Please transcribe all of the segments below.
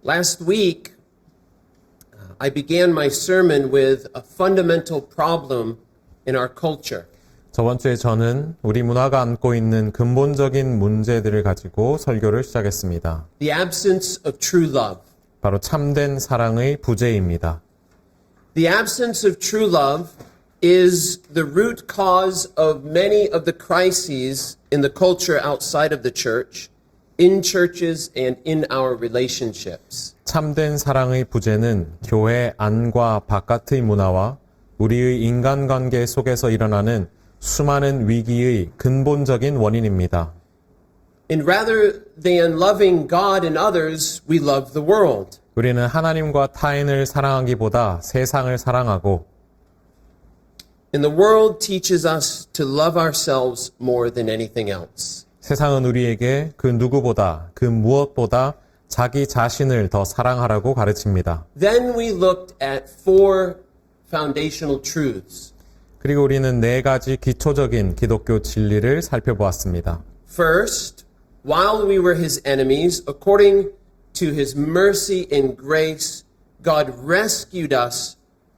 Last week, I began my sermon with a fundamental problem in our culture. 저번 주에 저는 우리 문화가 안고 있는 근본적인 문제들을 가지고 설교를 시작했습니다. The absence of true love. 바로 참된 사랑의 부재입니다. The absence of true love is the root cause of many of the crises in the culture outside of the church, in churches and in our relationships. 참된 사랑의 부재는 교회 안과 바깥의 문화와 우리의 인간관계 속에서 일어나는 수많은 위기의 근본적인 원인입니다. And rather than loving God and others, we love the world. 우리는 하나님과 타인을 사랑하기보다 세상을 사랑하고 And the world teaches us to love ourselves more than anything else. 세상은 우리에게 그 누구보다 그 무엇보다 자기 자신을 더 사랑하라고 가르칩니다. Then we looked at four foundational truths. 그리고 우리는 네 가지 기초적인 기독교 진리를 살펴보았습니다. First, while we were his enemies, according to his mercy and grace, God rescued us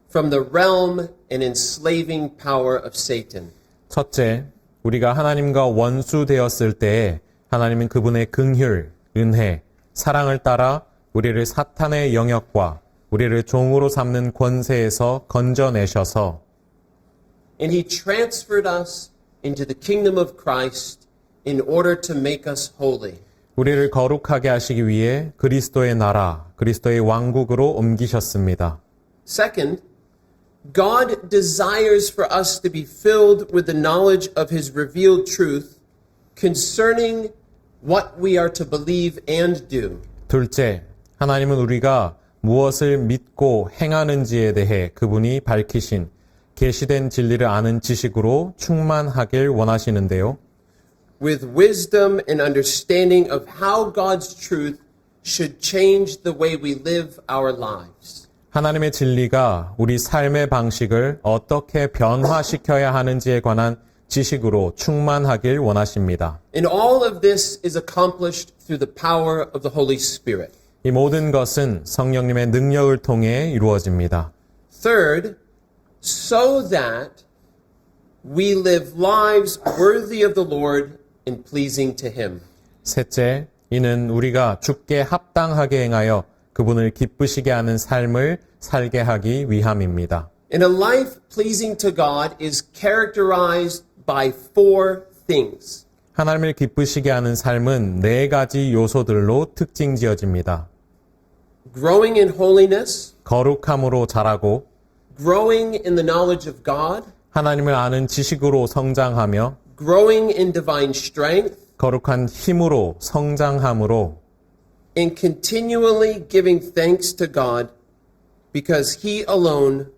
from the realm and enslaving power of Satan. 첫째, 우리가 하나님과 원수 되었을 때에 하나님은 그분의 긍휼, 은혜, 사랑을 따라 우리를 사탄의 영역과 우리를 종으로 삼는 권세에서 건져내셔서 And he transferred us into the kingdom of Christ in order to make us holy. 우리를 거룩하게 하시기 위해 그리스도의 나라, 그리스도의 왕국으로 옮기셨습니다. Second, God desires for us to be filled with the knowledge of his revealed truth concerning what we are to believe and do. 둘째, 하나님은 우리가 무엇을 믿고 행하는지에 대해 그분이 밝히신 계시된 진리를 아는 지식으로 충만하길 원하시는데요. With wisdom and understanding of how God's truth should change the way we live our lives. 하나님의 진리가 우리 삶의 방식을 어떻게 변화시켜야 하는지에 관한 지식으로 충만하길 원하십니다. And all of this is accomplished through the power of the Holy Spirit. 이 모든 것은 성령님의 능력을 통해 이루어집니다. Third, so that we live lives worthy of the Lord and pleasing to him. 셋째, 이는 우리가 주께 합당하게 행하여 그분을 기쁘시게 하는 삶을 살게 하기 위함입니다. And a life pleasing to God is characterized by four things. 하나님을 기쁘시게 하는 삶은 네 가지 요소들로 특징 지어집니다. Growing in holiness, 거룩함으로 자라고 growing in the knowledge of God, 하나님을 아는 지식으로 성장하며 growing in divine strength, 거룩한 힘으로 성장함으로 and continually giving thanks to God because he alone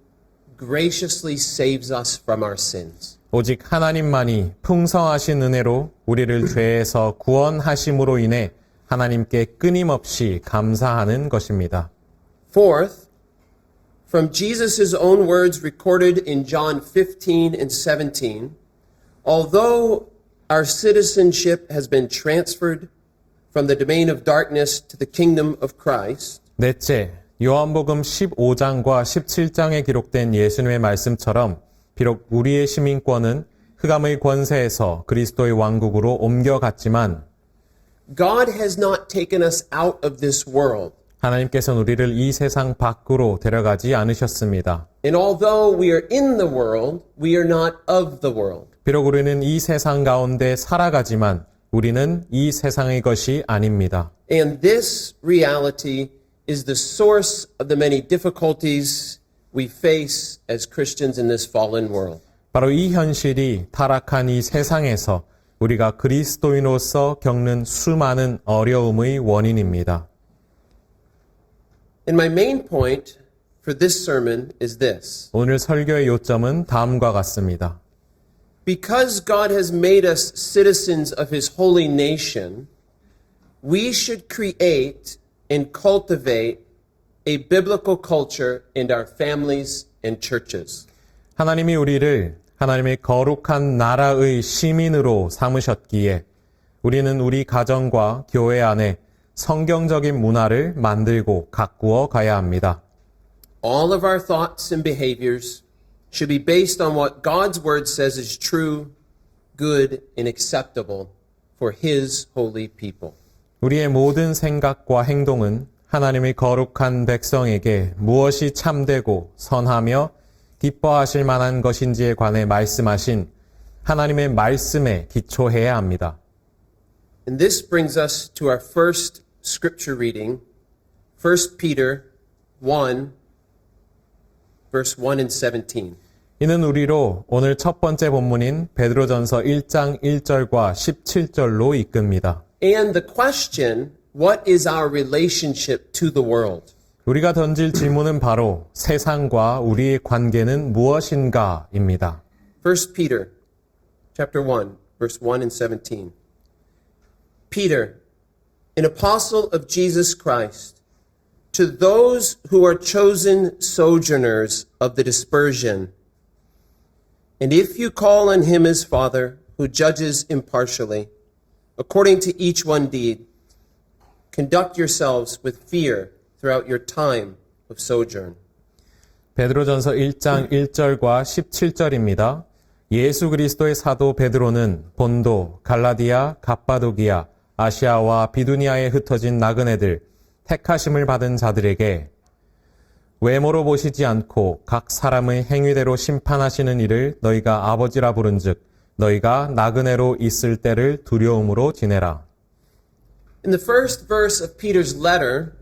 graciously saves us from our sins. 오직 하나님만이 풍성하신 은혜로 우리를 죄에서 구원하심으로 인해 하나님께 끊임없이 감사하는 것입니다. Fourth, from Jesus' own words recorded in John 15 and 17, although our citizenship has been transferred from the domain of darkness to the kingdom of Christ, 넷째, 요한복음 15장과 17장에 기록된 예수님의 말씀처럼 비록 우리의 시민권은 흑암의 권세에서 그리스도의 왕국으로 옮겨갔지만 God has not taken us out of this world. 하나님께서는 우리를 이 세상 밖으로 데려가지 않으셨습니다. And although we are in the world, we are not of the world. 비록 우리는 이 세상 가운데 살아가지만 우리는 이 세상의 것이 아닙니다. And this reality is the source of the many difficulties we face as Christians in this fallen world. 바로 이 현실이 타락한 이 세상에서 우리가 그리스도인으로서 겪는 수많은 어려움의 원인입니다. And my main point for this sermon is this. 오늘 설교의 요점은 다음과 같습니다. Because God has made us citizens of his holy nation, we should create and cultivate a biblical culture in our families and churches. 하나님이 우리를 하나님의 거룩한 나라의 시민으로 삼으셨기에 우리는 우리 가정과 교회 안에 성경적인 문화를 만들고 가꾸어 가야 합니다. All of our thoughts and behaviors should be based on what God's word says is true, good, and acceptable for His holy people. 우리의 모든 생각과 행동은 하나님의 거룩한 백성에게 무엇이 참되고 선하며 기뻐하실 만한 것인지에 관해 말씀하신 하나님의 말씀에 기초해야 합니다. And this brings us to our first scripture reading, 1 Peter 1, verse 1 and 17. 이는 우리로 오늘 첫 번째 본문인 베드로전서 1장 1절과 17절로 이끕니다. And the question, what is our relationship to the world? 우리가 던질 질문은 바로 세상과 우리의 관계는 무엇인가입니다. 1 Peter chapter 1, verse 1 and 17. Peter, an apostle of Jesus Christ, to those who are chosen sojourners of the dispersion, and if you call on him as Father, who judges impartially, according to each one deed, conduct yourselves with fear throughout your time of sojourn. 베드로전서 1장 1절과 17절입니다. 예수 그리스도의 사도 베드로는 본도, 갈라디아, 갑바도기아, 아시아와 비두니아에 흩어진 나그네들, 택하심을 받은 자들에게 외모로 보시지 않고 각 사람의 행위대로 심판하시는 이를 너희가 아버지라 부른즉 너희가 나그네로 있을 때를 두려움으로 지내라. In the first verse of Peter's letter,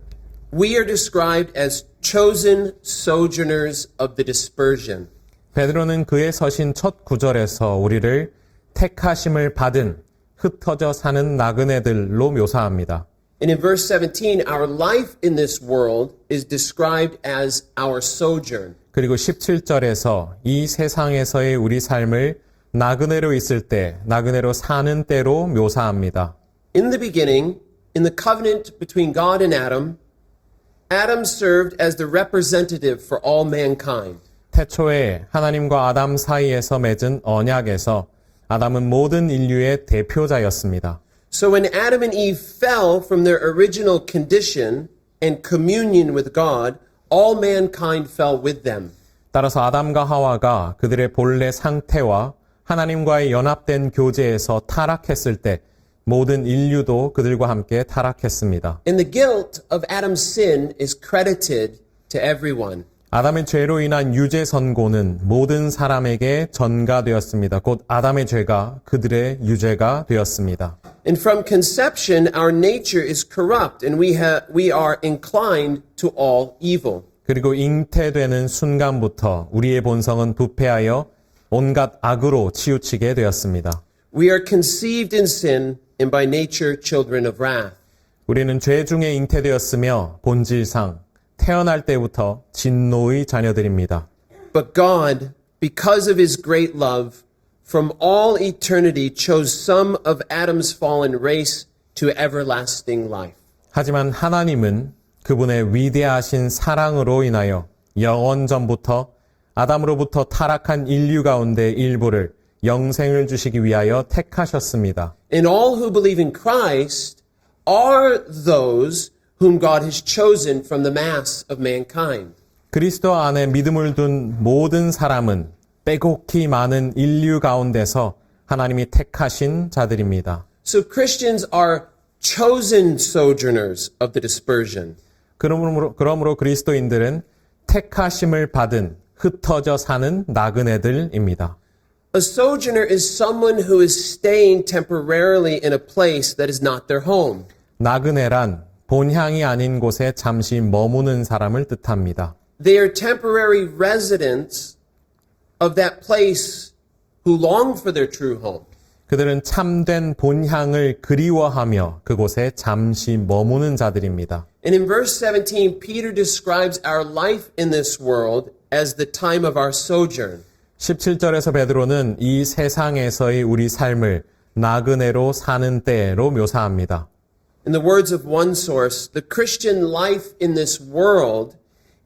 we are described as chosen sojourners of the dispersion. 베드로는 그의 서신 첫 구절에서 우리를 택하심을 받은 흩어져 사는 나그네들로 묘사합니다. And in verse 17, our life in this world is described as our sojourn. 그리고 17절에서 이 세상에서의 우리 삶을 나그네로 있을 때, 나그네로 사는 때로 묘사합니다. In the beginning, in the covenant between God and Adam, Adam served as the representative for all mankind. 태초에 하나님과 아담 사이에서 맺은 언약에서 아담은 모든 인류의 대표자였습니다. So when Adam and Eve fell from their original condition and communion with God, all mankind fell with them. 따라서 아담과 하와가 그들의 본래 상태와 하나님과의 연합된 교제에서 타락했을 때 모든 인류도 그들과 함께 타락했습니다. And the guilt of Adam's sin is credited to everyone. 아담의 죄로 인한 유죄 선고는 모든 사람에게 전가되었습니다. 곧 아담의 죄가 그들의 유죄가 되었습니다. And from conception, our nature is corrupt and we are inclined to all evil. 그리고 잉태되는 순간부터 우리의 본성은 부패하여 온갖 악으로 치우치게 되었습니다. We are conceived in sin and by nature children of wrath. 우리는 죄 중에 잉태되었으며 본질상 태어날 때부터 진노의 자녀들입니다. But God, because of his great love, from all eternity chose some of Adam's fallen race to everlasting life. 하지만 하나님은 그분의 위대하신 사랑으로 인하여 영원 전부터 아담으로부터 타락한 인류 가운데 일부를 영생을 주시기 위하여 택하셨습니다. And all who believe in Christ are those whom God has chosen from the mass of mankind. 그리스도 안에 믿음을 둔 모든 사람은 빼곡히 많은 인류 가운데서 하나님이 택하신 자들입니다. So Christians are chosen sojourners of the dispersion. 그러므로 그리스도인들은 택하심을 받은 흩어져 사는 나그네들입니다. A sojourner is someone who is staying temporarily in a place that is not their home. 나그네란 본향이 아닌 곳에 잠시 머무는 사람을 뜻합니다. They are temporary residents of that place who long for their true home. 그들은 참된 본향을 그리워하며 그곳에 잠시 머무는 자들입니다. And in verse 17, Peter describes our life in this world as the time of our sojourn. 17절에서 베드로는 이 세상에서의 우리 삶을 나그네로 사는 때로 묘사합니다. In the words of one source, the Christian life in this world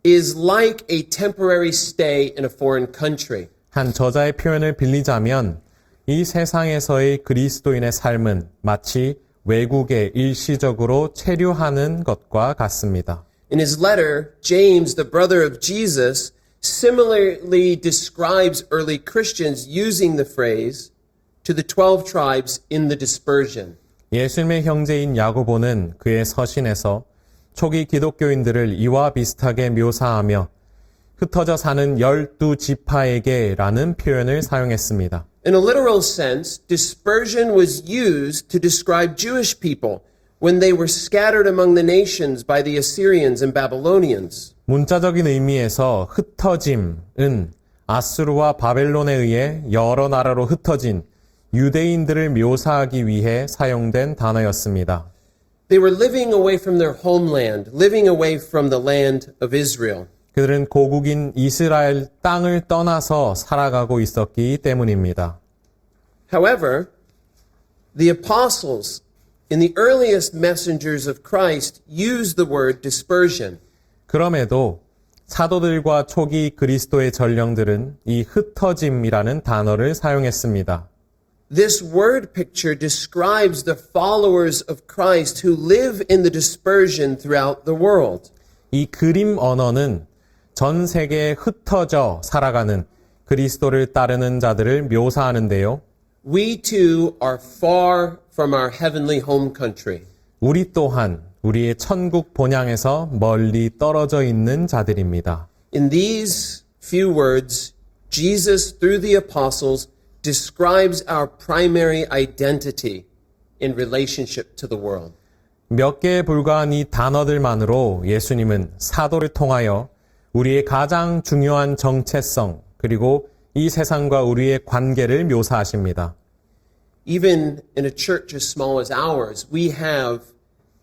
is like a temporary stay in a foreign country. 한 저자의 표현을 빌리자면 이 세상에서의 그리스도인의 삶은 마치 외국에 일시적으로 체류하는 것과 같습니다. In his letter, James, the brother of Jesus, similarly describes early Christians using the phrase to the 12 tribes in the dispersion. 예수님의 형제인 야고보는 그의 서신에서 초기 기독교인들을 이와 비슷하게 묘사하며 흩어져 사는 12지파에게 라는 표현을 사용했습니다. In a literal sense, dispersion was used to describe Jewish people when they were scattered among the nations by the Assyrians and Babylonians. 문자적인 의미에서 흩어짐은 아수르와 바벨론에 의해 여러 나라로 흩어진 유대인들을 묘사하기 위해 사용된 단어였습니다. They were living away from their homeland, living away from the land of Israel. 그들은 고국인 이스라엘 땅을 떠나서 살아가고 있었기 때문입니다. However, the apostles in the earliest messengers of Christ used the word dispersion. 그럼에도 사도들과 초기 그리스도의 전령들은 이 흩어짐이라는 단어를 사용했습니다. This word picture describes the followers of Christ who live in the dispersion throughout the world. 이 그림 언어는 전 세계에 흩어져 살아가는 그리스도를 따르는 자들을 묘사하는데요. We too are far from our heavenly home country. 우리 또한 우리의 천국 본향에서 멀리 떨어져 있는 자들입니다. In these few words, Jesus, through the apostles, describes our primary identity in relationship to the world. 몇 개에 불과한 이 단어들만으로 예수님은 사도를 통하여 우리의 가장 중요한 정체성 그리고 이 세상과 우리의 관계를 묘사하십니다. Even in a church as small as ours, we have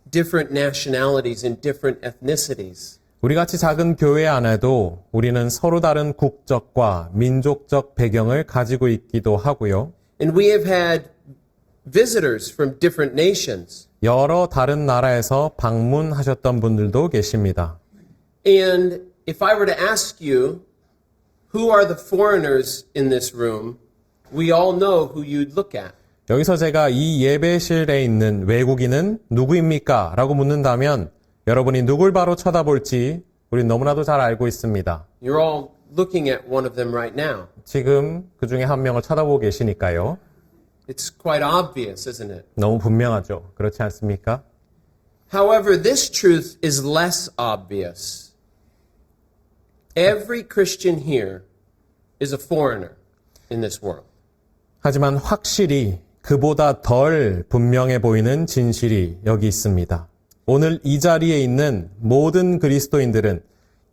different nationalities and different ethnicities. 우리같이 작은 교회 안에도 우리는 서로 다른 국적과 민족적 배경을 가지고 있기도 하고요. And we have had visitors from different nations. 여러 다른 나라에서 방문하셨던 분들도 계십니다. And if I were to ask you, who are the foreigners in this room, we all know who you'd look at. 여기서 제가 이 예배실에 있는 외국인은 누구입니까? 라고 묻는다면 여러분이 누굴 바로 쳐다볼지 우린 너무나도 잘 알고 있습니다. You're all looking at one of them right now. 지금 그 중에 한 명을 쳐다보고 계시니까요. It's quite obvious, isn't it? 너무 분명하죠. 그렇지 않습니까? However, this truth is less obvious. Every Christian here is a foreigner in this world. 하지만 확실히 그보다 덜 분명해 보이는 진실이 여기 있습니다. 오늘 이 자리에 있는 모든 그리스도인들은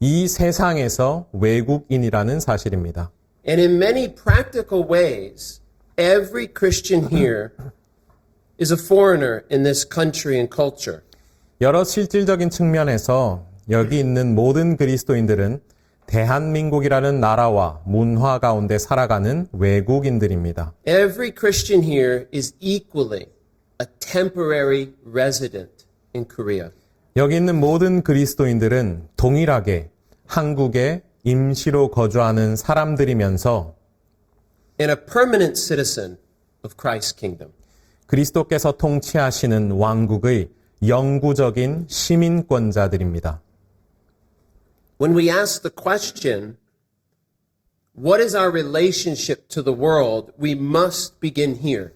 이 세상에서 외국인이라는 사실입니다. And in many practical ways, every Christian here is a foreigner in this country and culture. 여러 실질적인 측면에서 여기 있는 모든 그리스도인들은 대한민국이라는 나라와 문화 가운데 살아가는 외국인들입니다. Every Christian here is equally a temporary resident in Korea. 여기 있는 모든 그리스도인들은 동일하게 한국에 임시로 거주하는 사람들이면서 And a permanent citizen of Christ's kingdom. 그리스도께서 통치하시는 왕국의 영구적인 시민권자들입니다. When we ask the question, what is our relationship to the world, we must begin here.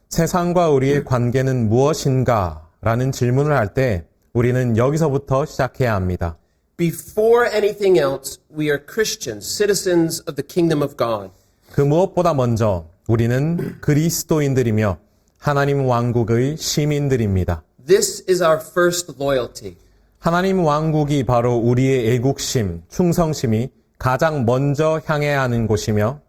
세상과 우리의 관계는 무엇인가? 라는 질문을 할 때 우리는 여기서부터 시작해야 합니다. Before anything else, we are Christians, citizens of the kingdom of God. 그 무엇보다 먼저 우리는 그리스도인들이며 하나님 왕국의 시민들입니다. This is our first loyalty. 하나님 왕국이 바로 우리의 애국심, 충성심이 가장 먼저 향해야 하는 곳이며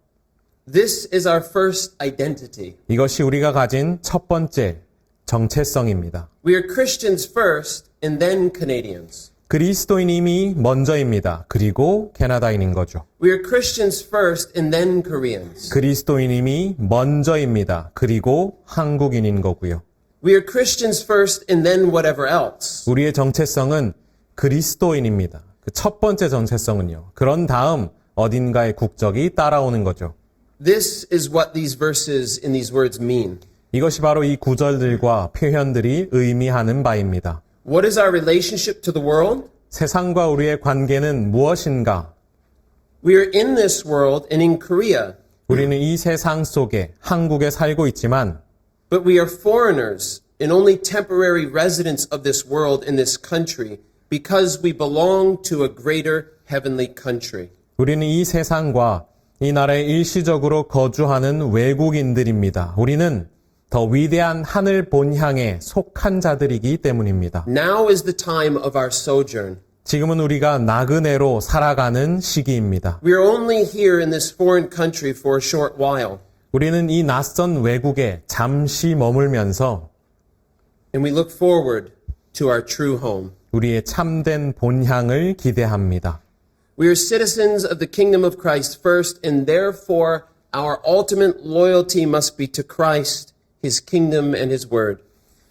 This is our first identity. 이것이 우리가 가진 첫 번째 정체성입니다. We are Christians first and then Canadians. 그리스도인임이 먼저입니다. 그리고 캐나다인인 거죠. We are Christians first and then Koreans. 그리스도인임이 먼저입니다. 그리고 한국인인 거고요. We are Christians first and then whatever else. 우리의 정체성은 그리스도인입니다. 그 첫 번째 정체성은요. 그런 다음 어딘가의 국적이 따라오는 거죠. This is what these verses in these words mean. 이것이 바로 이 구절들과 표현들이 의미하는 바입니다. What is our relationship to the world? 세상과 우리의 관계는 무엇인가? We are in this world and in Korea, 우리는 이 세상 속에 한국에 살고 있지만 but we are foreigners and only temporary residents of this world in this country because we belong to a greater heavenly country. 우리는 이 세상과 이 나라에 일시적으로 거주하는 외국인들입니다. 우리는 더 위대한 하늘 본향에 속한 자들이기 때문입니다. Now is the time of our sojourn. 지금은 우리가 나그네로 살아가는 시기입니다. We are only here in this foreign country for a short while, 우리는 이 낯선 외국에 잠시 머물면서 and we look forward to our true home. 우리의 참된 본향을 기대합니다. We are citizens of the kingdom of Christ first, and therefore our ultimate loyalty must be to Christ, His kingdom, and His word.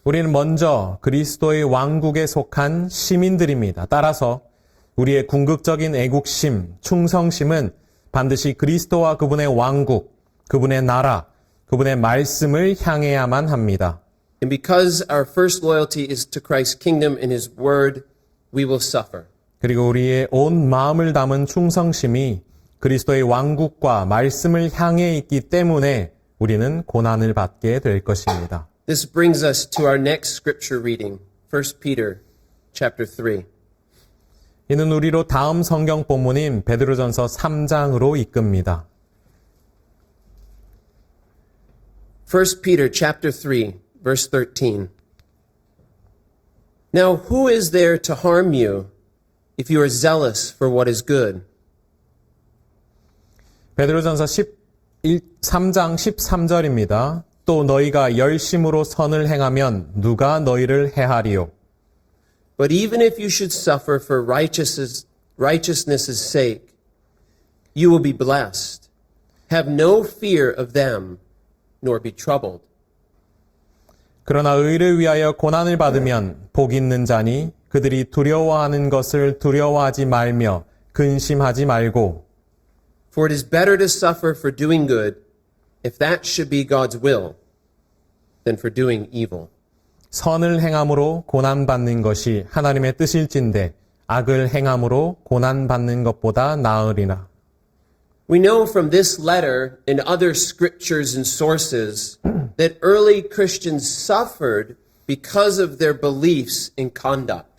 우리는 먼저 그리스도의 왕국에 속한 시민들입니다. 따라서 우리의 궁극적인 애국심, 충성심은 반드시 그리스도와 그분의 왕국, 그분의 나라, 그분의 말씀을 향해야만 합니다. And because our first loyalty is to Christ's kingdom and His word, we will suffer. 그리고 우리의 온 마음을 담은 충성심이 그리스도의 왕국과 말씀을 향해 있기 때문에 우리는 고난을 받게 될 것입니다. This brings us to our next scripture reading, 1 Peter chapter 3. 이는 우리로 다음 성경 본문인 베드로전서 3장으로 이끕니다. 1 Peter chapter 3, verse 13. Now who is there to harm you if you are zealous for what is good? 베드로전서 3장 13절입니다. 또 너희가 열심으로 선을 행하면 누가 너희를 해하리요? But even if you should suffer for righteousness' sake, you will be blessed. Have no fear of them, nor be troubled. 그러나 의를 위하여 고난을 받으면 복 있는 자니 그들이 두려워하는 것을 두려워하지 말며 근심하지 말고 For it is better to suffer for doing good, if that should be God's will, than for doing evil. 선을 행함으로 고난받는 것이 하나님의 뜻일진데 악을 행함으로 고난받는 것보다 나으리라. We know from this letter and other scriptures and sources that early Christians suffered because of their beliefs and conduct.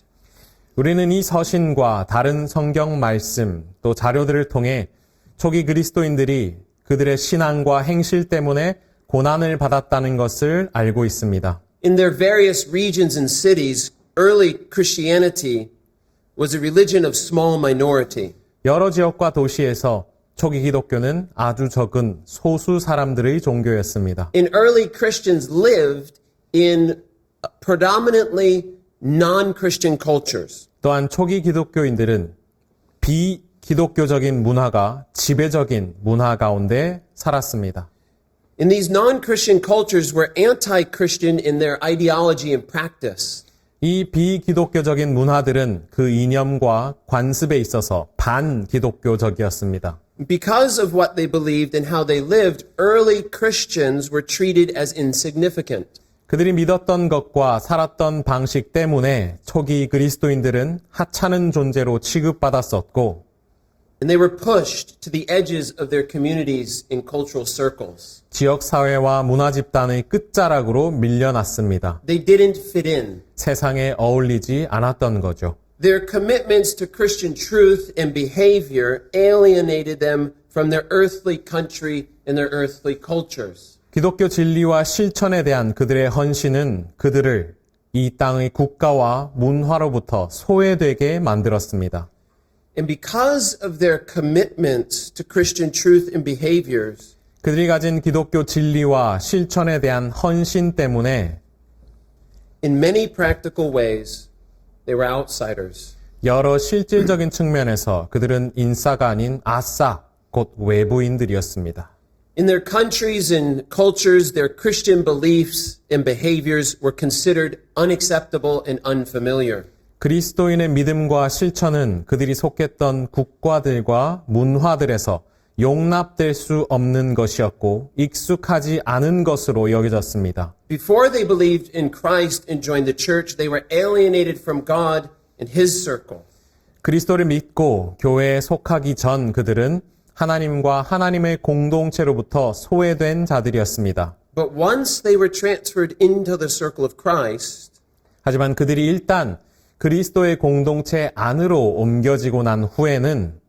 우리는 이 서신과 다른 성경 말씀 또 자료들을 통해 초기 그리스도인들이 그들의 신앙과 행실 때문에 고난을 받았다는 것을 알고 있습니다. In their various regions and cities, early Christianity was a religion of small minority. 여러 지역과 도시에서 초기 기독교는 아주 적은 소수 사람들의 종교였습니다. And early Christians lived in predominantly non-Christian cultures. 또한 초기 기독교인들은 비기독교적인 문화가 지배적인 문화 가운데 살았습니다. And these non-Christian cultures were anti-Christian in their ideology and practice. 이 비기독교적인 문화들은 그 이념과 관습에 있어서 반기독교적이었습니다. Because of what they believed and how they lived, early Christians were treated as insignificant. 그들이 믿었던 것과 살았던 방식 때문에 초기 그리스도인들은 하찮은 존재로 취급받았었고 And they were pushed to the edges of their communities and cultural circles. 지역사회와 문화집단의 끝자락으로 밀려났습니다. They didn't fit in. 세상에 어울리지 않았던 거죠. Their commitments to Christian truth and behavior alienated them from their earthly country and their earthly cultures. 기독교 진리와 실천에 대한 그들의 헌신은 그들을 이 땅의 국가와 문화로부터 소외되게 만들었습니다. And because of their commitments to Christian truth and behaviors, 그들이 가진 기독교 진리와 실천에 대한 헌신 때문에 in many practical ways, they were outsiders. 여러 실질적인 측면에서 그들은 인싸가 아닌 아싸, 곧 외부인들이었습니다. In their countries and cultures, their Christian beliefs and behaviors were considered unacceptable and unfamiliar. 그리스도인의 믿음과 실천은 그들이 속했던 국가들과 문화들에서 용납될 수 없는 것이었고 익숙하지 않은 것으로 여겨졌습니다. Before they believed in Christ and joined the church, they were alienated from God and His circle. 그리스도를 믿고 교회에 속하기 전 그들은 하나님과 하나님의 공동체로부터 소외된 자들이었습니다. But once they were transferred into the circle of Christ, 하지만 그들이 일단 그리스도의 공동체 안으로 옮겨지고 난 후에는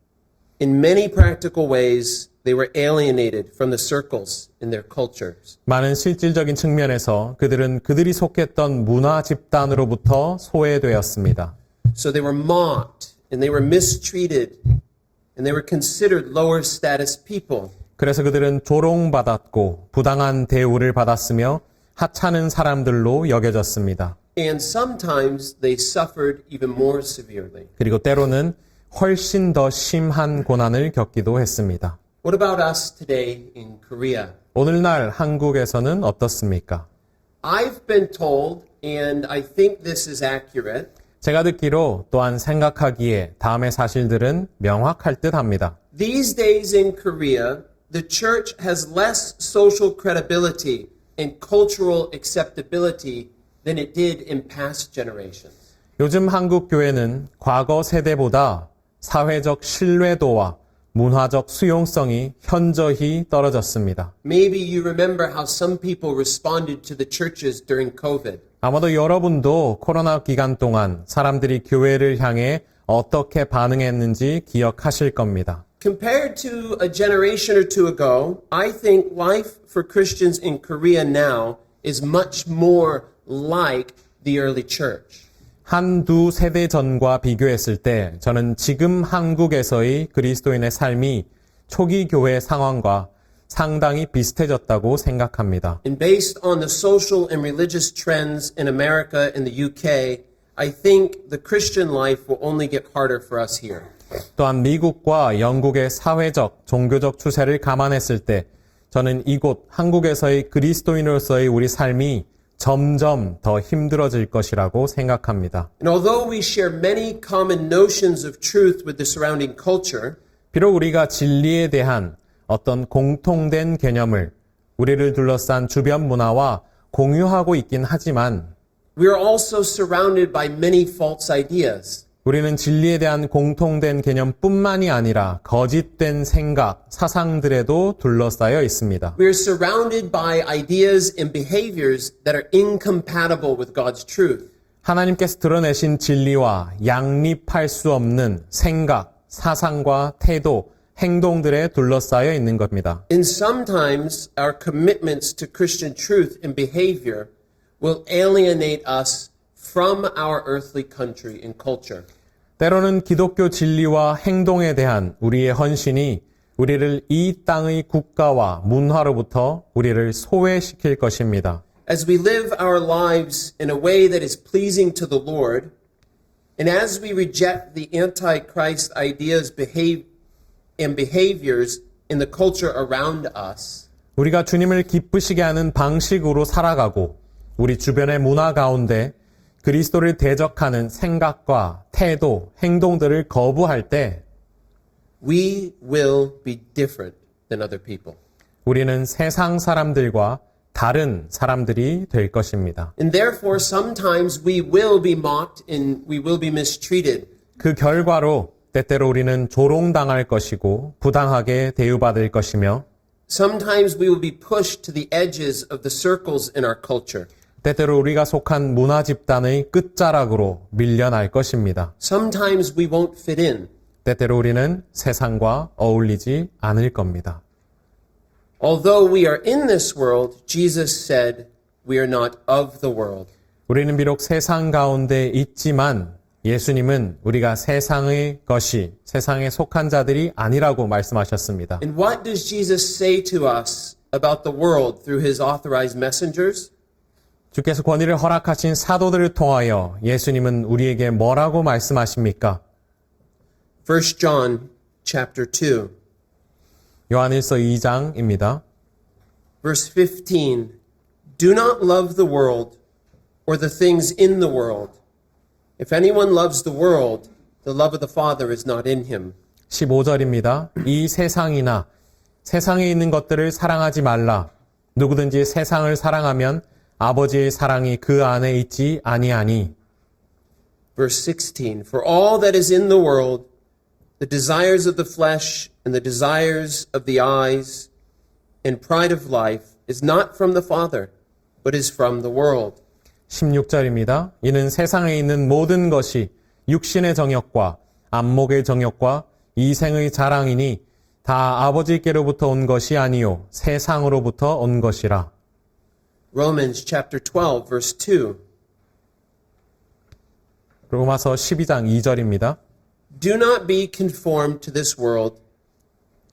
in many practical ways, they were alienated from the circles in their cultures. 많은 실질적인 측면에서 그들은 그들이 속했던 문화 집단으로부터 소외되었습니다. So they were mocked and they were mistreated and they were considered lower status people. 그래서 그들은 조롱받았고 부당한 대우를 받았으며 하찮은 사람들로 여겨졌습니다. And sometimes they suffered even more severely. 그리고 때로는 훨씬 더 심한 고난을 겪기도 했습니다. What about us today in Korea? 오늘날 한국에서는 어떻습니까? I've been told, and I think this is accurate, 제가 듣기로 또한 생각하기에 다음의 사실들은 명확할 듯 합니다. these days in Korea, the church has less social credibility and cultural acceptability than it did in past generations. 요즘 한국 교회는 과거 세대보다 사회적 신뢰도와 문화적 수용성이 현저히 떨어졌습니다. Maybe you remember how some people responded to the churches during COVID. 아마도 여러분도 코로나 기간 동안 사람들이 교회를 향해 어떻게 반응했는지 기억하실 겁니다. Compared to a generation or two ago, I think life for Christians in Korea now is much more like the early church. 한두 세대 전과 비교했을 때 저는 지금 한국에서의 그리스도인의 삶이 초기 교회 상황과 상당히 비슷해졌다고 생각합니다. And based on the social and religious trends in America and the UK, I think the Christian life will only get harder for us here. 또한 미국과 영국의 사회적, 종교적 추세를 감안했을 때 저는 이곳 한국에서의 그리스도인으로서의 우리 삶이 점점 더 힘들어질 것이라고 생각합니다. And although we share many common notions of truth with the surrounding culture, 비록 우리가 진리에 대한 어떤 공통된 개념을 우리를 둘러싼 주변 문화와 공유하고 있긴 하지만 we are also surrounded by many false ideas. 우리는 진리에 대한 공통된 개념뿐만이 아니라 거짓된 생각, 사상들에도 둘러싸여 있습니다. We are surrounded by ideas and behaviors that are incompatible with God's truth. 하나님께서 드러내신 진리와 양립할 수 없는 생각, 사상과 태도, 행동들에 둘러싸여 있는 겁니다. And sometimes our commitments to Christian truth and behavior will alienate us from our earthly country and culture. 때로는 기독교 진리와 행동에 대한 우리의 헌신이 우리를 이 땅의 국가와 문화로부터 우리를 소외시킬 것입니다. As we live our lives in a way that is pleasing to the Lord, and as we reject the anti-Christ ideas and behaviors in the culture around us, 우리가 주님을 기쁘시게 하는 방식으로 살아가고 우리 주변의 문화 가운데 그리스도를 대적하는 생각과 태도, 행동들을 거부할 때 we will be different than other people. 우리는 세상 사람들과 다른 사람들이 될 것입니다. And therefore, sometimes we will be mocked and we will be mistreated. 그 결과로 때때로 우리는 조롱당할 것이고 부당하게 대우받을 것이며 Sometimes we will be pushed to the edges of the circles in our culture. 때때로 우리가 속한 문화 집단의 끝자락으로 밀려날 것입니다. Sometimes we won't fit in. 때때로 우리는 세상과 어울리지 않을 겁니다. Although we are in this world, Jesus said, we are not of the world. 우리는 비록 세상 가운데 있지만 예수님은 우리가 세상의 것이 세상에 속한 자들이 아니라고 말씀하셨습니다. And what does Jesus say to us about the world through his authorized messengers? 주께서 권위를 허락하신 사도들을 통하여 예수님은 우리에게 뭐라고 말씀하십니까? 1 John chapter 2, 요한일서 2장입니다. verse 15. Do not love the world or the things in the world. If anyone loves the world, the love of the Father is not in him. 15절입니다. 이 세상이나 세상에 있는 것들을 사랑하지 말라. 누구든지 세상을 사랑하면 아버지의 사랑이 그 안에 있지 아니하니. Verse 16, For all that is in the world, the desires of the flesh and the desires of the eyes and pride of life is not from the Father, but is from the world. 16절입니다. 이는 세상에 있는 모든 것이 육신의 정욕과 안목의 정욕과 이생의 자랑이니 다 아버지께로부터 온 것이 아니요 세상으로부터 온 것이라. Romans chapter 12, verse 2. 로마서 12장 2절입니다. Do not be conformed to this world,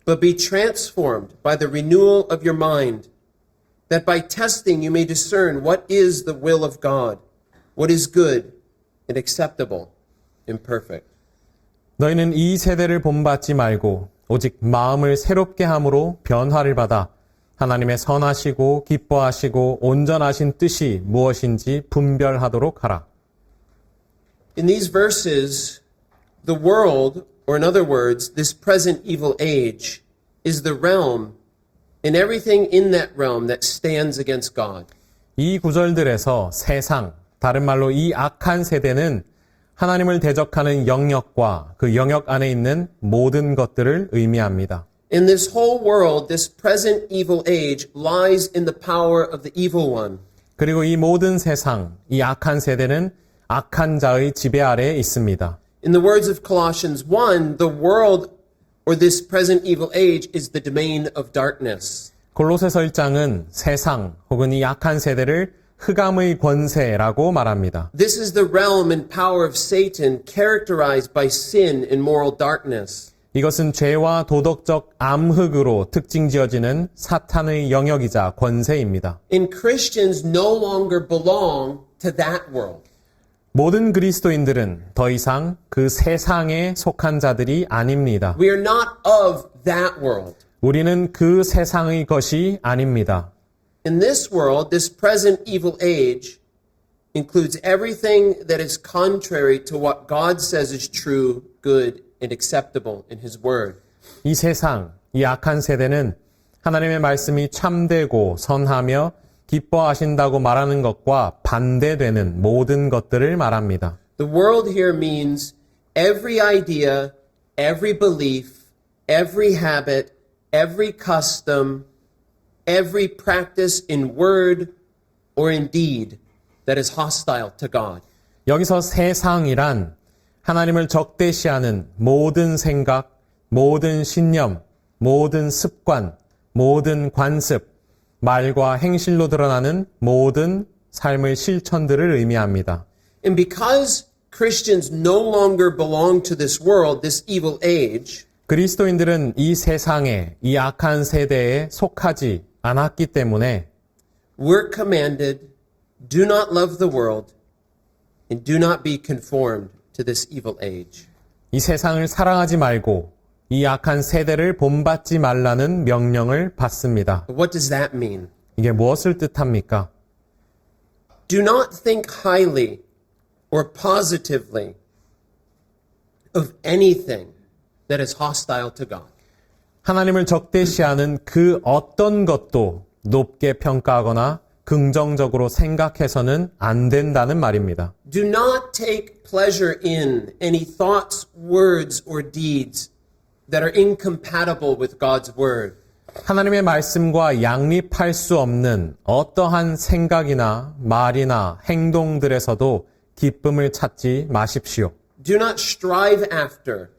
but be transformed by the renewal of your mind, that by testing you may discern what is the will of God, what is good and acceptable and perfect. 너희는 이 세대를 본받지 말고 오직 마음을 새롭게 함으로 변화를 받아 하나님의 선하시고 기뻐하시고 온전하신 뜻이 무엇인지 분별하도록 하라. In these verses, the world, or in other words, this present evil age, is the realm and everything in that realm that stands against God. 이 구절들에서 세상, 다른 말로 이 악한 세대는 하나님을 대적하는 영역과 그 영역 안에 있는 모든 것들을 의미합니다. In this whole world, this present evil age lies in the power of the evil one. 그리고 이 모든 세상, 이 악한 세대는 악한 자의 지배 아래에 있습니다. In the words of Colossians 1, the world or this present evil age is the domain of darkness. 골로새서 1장은 세상 혹은 이 악한 세대를 흑암의 권세라고 말합니다. This is the realm and power of Satan characterized by sin and moral darkness. 이것은 죄와 도덕적 암흑으로 특징 지어지는 사탄의 영역이자 권세입니다. And Christians no longer belong to that world. 모든 그리스도인들은 더 이상 그 세상에 속한 자들이 아닙니다. We are not of that world. 우리는 그 세상의 것이 아닙니다. In this world, this present evil age includes everything that is contrary to what God says is true, good, and acceptable in His Word. 이 세상, 이 악한 세대는 하나님의 말씀이 참되고 선하며 기뻐하신다고 말하는 것과 반대되는 모든 것들을 말합니다. The world here means every idea, every belief, every habit, every custom, every practice in word or in deed that is hostile to God. 여기서 세상이란 하나님을 적대시하는 모든 생각, 모든 신념, 모든 습관, 모든 관습, 말과 행실로 드러나는 모든 삶의 실천들을 의미합니다. And because Christians no longer belong to this world, this evil age, 그리스도인들은 이 세상에, 이 악한 세대에 속하지 않았기 때문에 we're commanded, do not love the world and do not be conformed to this evil age. 이 세상을 사랑하지 말고 이 악한 세대를 본받지 말라는 명령을 받습니다. But what does that mean? 이게 무엇을 뜻합니까? Do not think highly or positively of anything that is hostile to God. 하나님을 적대시하는 그 어떤 것도 높게 평가하거나 긍정적으로 생각해서는 안 된다는 말입니다. Do not take pleasure in any thoughts, words, or deeds that are incompatible with God's word. 하나님의 말씀과 양립할 수 없는 어떠한 생각이나 말이나 행동들에서도 기쁨을 찾지 마십시오. Do not strive after.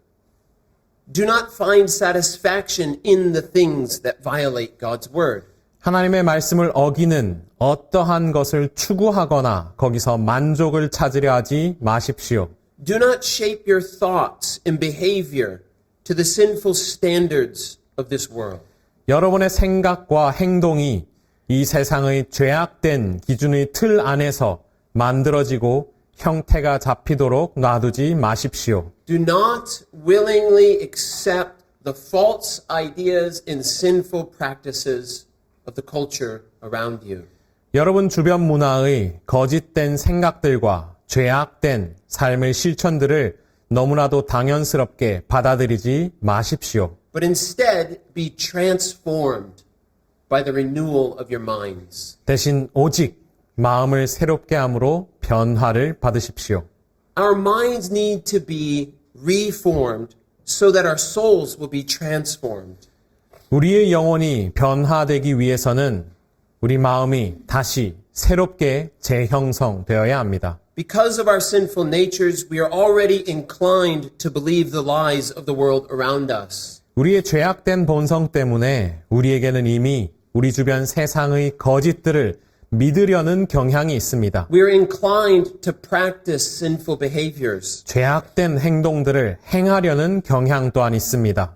Do not find satisfaction in the things that violate God's word. 하나님의 말씀을 어기는 어떠한 것을 추구하거나 거기서 만족을 찾으려 하지 마십시오. Do not shape your thoughts and behavior to the sinful standards of this world. 여러분의 생각과 행동이 이 세상의 죄악된 기준의 틀 안에서 만들어지고 형태가 잡히도록 놔두지 마십시오. Do not willingly accept the false ideas and sinful practices of the culture around you. 여러분 주변 문화의 거짓된 생각들과 죄악된 삶의 실천들을 너무나도 당연스럽게 받아들이지 마십시오. but instead be transformed by the renewal of your minds. 대신 오직 마음을 새롭게 함으로 변화를 받으십시오. Our minds need to be reformed so that our souls will be transformed. 우리의 영혼이 변화되기 위해서는 우리 마음이 다시 새롭게 재형성되어야 합니다. Because of our sinful natures, we are already inclined to believe the lies of the world around us. 우리의 죄악된 본성 때문에 우리에게는 이미 우리 주변 세상의 거짓들을 믿으려는 경향이 있습니다. We are inclined to practice sinful behaviors. 죄악된 행동들을 행하려는 경향 또한 있습니다.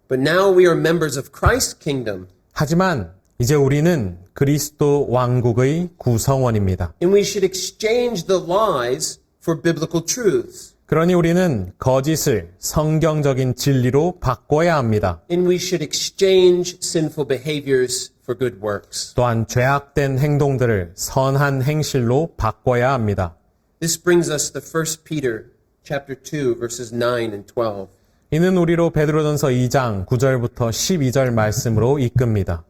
But now we are members of Christ's kingdom, 하지만 이제 우리는 그리스도 왕국의 구성원입니다. and we should exchange the lies for biblical truths. 그러니 우리는 거짓을 성경적인 진리로 바꿔야 합니다. And we should exchange sinful behaviors for good works. 또한 죄악된 행동들을 선한 행실로 바꿔야 합니다. This brings us to 1 Peter chapter 2 verses 9 and 12. 이는 우리로 베드로전서 2장 9절부터 12절 말씀으로 이끕니다.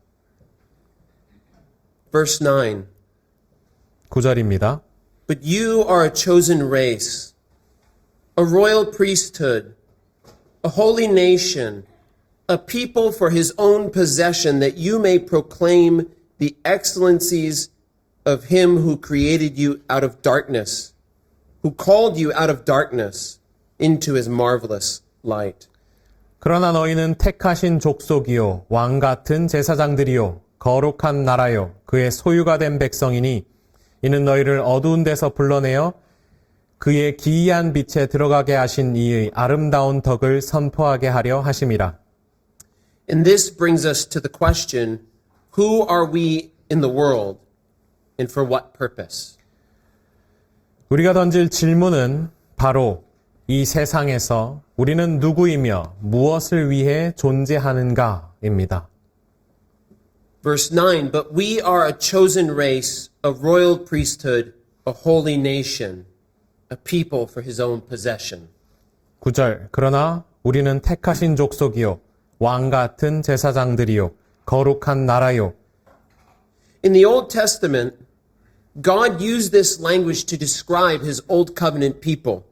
Verse 9. 9절입니다. But you are a chosen race, a royal priesthood, a holy nation, a people for his own possession, that you may proclaim the excellencies of him who created you out of darkness, who called you out of darkness into his marvelous light. 그러나 너희는 택하신 족속이요 왕 같은 제사장들이요 거룩한 나라요 그의 소유가 된 백성이니 이는 너희를 어두운 데서 불러내어 그의 기이한 빛에 들어가게 하신 이의 아름다운 덕을 선포하게 하려 하심이라. And this brings us to the question, who are we in the world and for what purpose? 우리가 던질 질문은 바로 이 세상에서 우리는 누구이며 무엇을 위해 존재하는가입니다. Verse 9, but we are a chosen race, a royal priesthood, a holy nation, a people for his own possession. 9절 그러나 우리는 택하신 족속이요 왕 같은 제사장들이요 거룩한 나라요. In the Old Testament, God used this language to describe his old covenant people.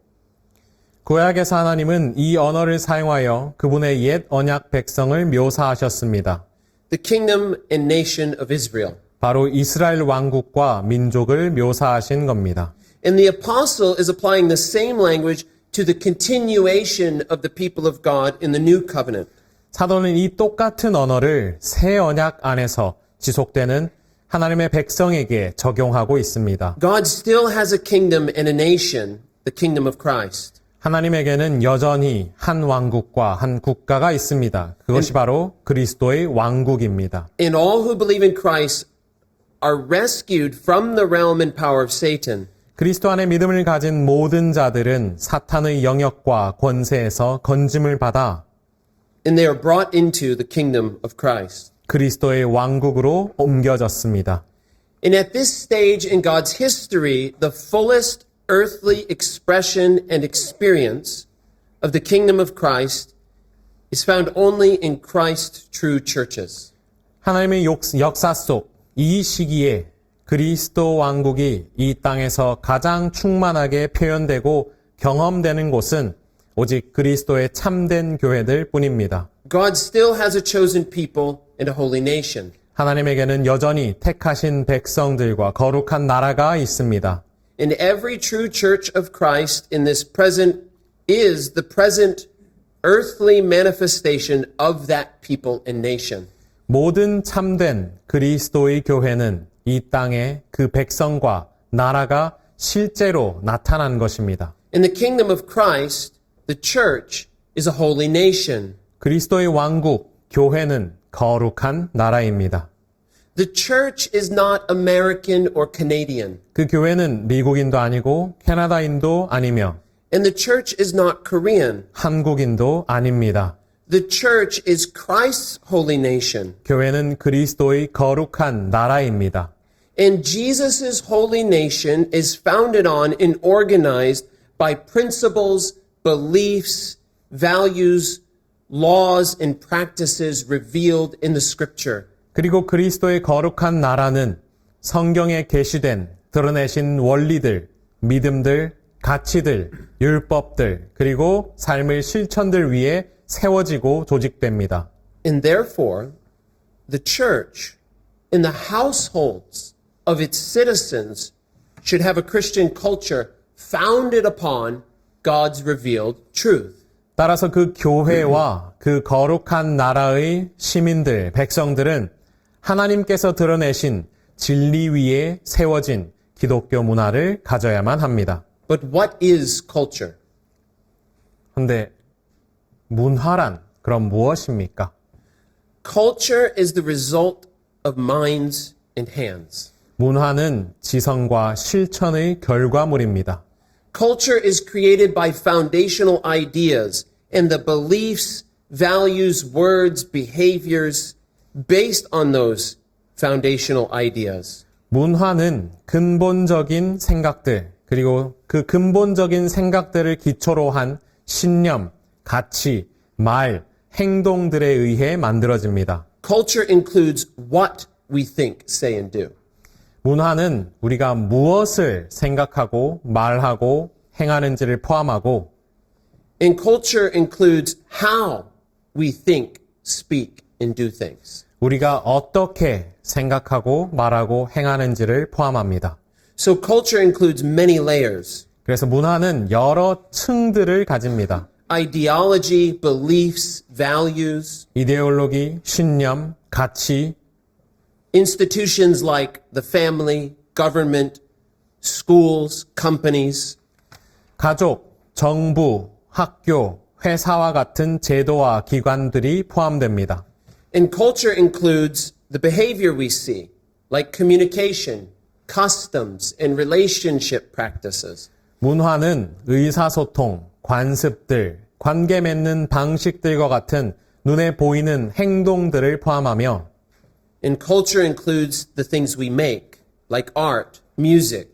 구약에서 하나님은 이 언어를 사용하여 그분의 옛 언약 백성을 묘사하셨습니다. The kingdom and nation of Israel. 바로 이스라엘 왕국과 민족을 묘사하신 겁니다. And the apostle is applying the same language to the continuation of the people of God in the new covenant. 사도는 이 똑같은 언어를 새 언약 안에서 지속되는 하나님의 백성에게 적용하고 있습니다. God still has a kingdom and a nation, the kingdom of Christ. 하나님에게는 여전히 한 왕국과 한 국가가 있습니다. 그것이 바로 그리스도의 왕국입니다. And all who believe in Christ are rescued from the realm and power of Satan. 그리스도 안에 믿음을 가진 모든 자들은 사탄의 영역과 권세에서 건짐을 받아 And they are brought into the kingdom of Christ. 그리스도의 왕국으로 옮겨졌습니다. And at this stage in God's history, the fullest earthly expression and experience of the kingdom of Christ is found only in Christ's true churches. 하나님의 역사 속 이 시기에 그리스도 왕국이 이 땅에서 가장 충만하게 표현되고 경험되는 곳은 오직 그리스도의 참된 교회들 뿐입니다. God still has a chosen people and a holy nation. 하나님에게는 여전히 택하신 백성들과 거룩한 나라가 있습니다. And every true church of Christ in this present is the present earthly manifestation of that people and nation. 모든 참된 그리스도의 교회는 이 땅에 그 백성과 나라가 실제로 나타난 것입니다. In the kingdom of Christ, the church is a holy nation. 그리스도의 왕국, 교회는 거룩한 나라입니다. The church is not American or Canadian. 그 교회는 미국인도 아니고 캐나다인도 아니며 And the church is not Korean. 한국인도 아닙니다. The church is Christ's holy nation. 교회는 그리스도의 거룩한 나라입니다. And Jesus' holy nation is founded on and organized by principles, beliefs, values, laws, and practices revealed in the scripture. 그리고 그리스도의 거룩한 나라는 성경에 게시된 드러내신 원리들, 믿음들, 가치들, 율법들, 그리고 삶의 실천들 위에 세워지고 조직됩니다. And therefore, the church in the households of its citizens should have a Christian culture founded upon God's revealed truth. 따라서 그 교회와 그 거룩한 나라의 시민들, 백성들은 하나님께서 드러내신 진리 위에 세워진 기독교 문화를 가져야만 합니다. But what is culture? 근데 문화란 그럼 무엇입니까? Culture is the result of minds and hands. 문화는 지성과 실천의 결과물입니다. Culture is created by foundational ideas and the beliefs, values, words, behaviors based on those foundational ideas. 문화는 근본적인 생각들, 그리고 그 근본적인 생각들을 기초로 한 신념, 가치, 말, 행동들에 의해 만들어집니다. Culture includes what we think, say, and do. 문화는 우리가 무엇을 생각하고 말하고 행하는지를 포함하고 And culture includes how we think, speak, and do things. 우리가 어떻게 생각하고 말하고 행하는지를 포함합니다. So culture includes many layers. 그래서 문화는 여러 층들을 가집니다. Ideology, beliefs, values, 이데올로기, 신념, 가치, institutions like the family, government, schools, companies. 가족, 정부, 학교, 회사와 같은 제도와 기관들이 포함됩니다. And culture includes the behavior we see, like communication, customs, and relationship practices. 문화는 의사소통, 관습들, 관계 맺는 방식들과 같은 눈에 보이는 행동들을 포함하며 And culture includes the things we make, like art, music,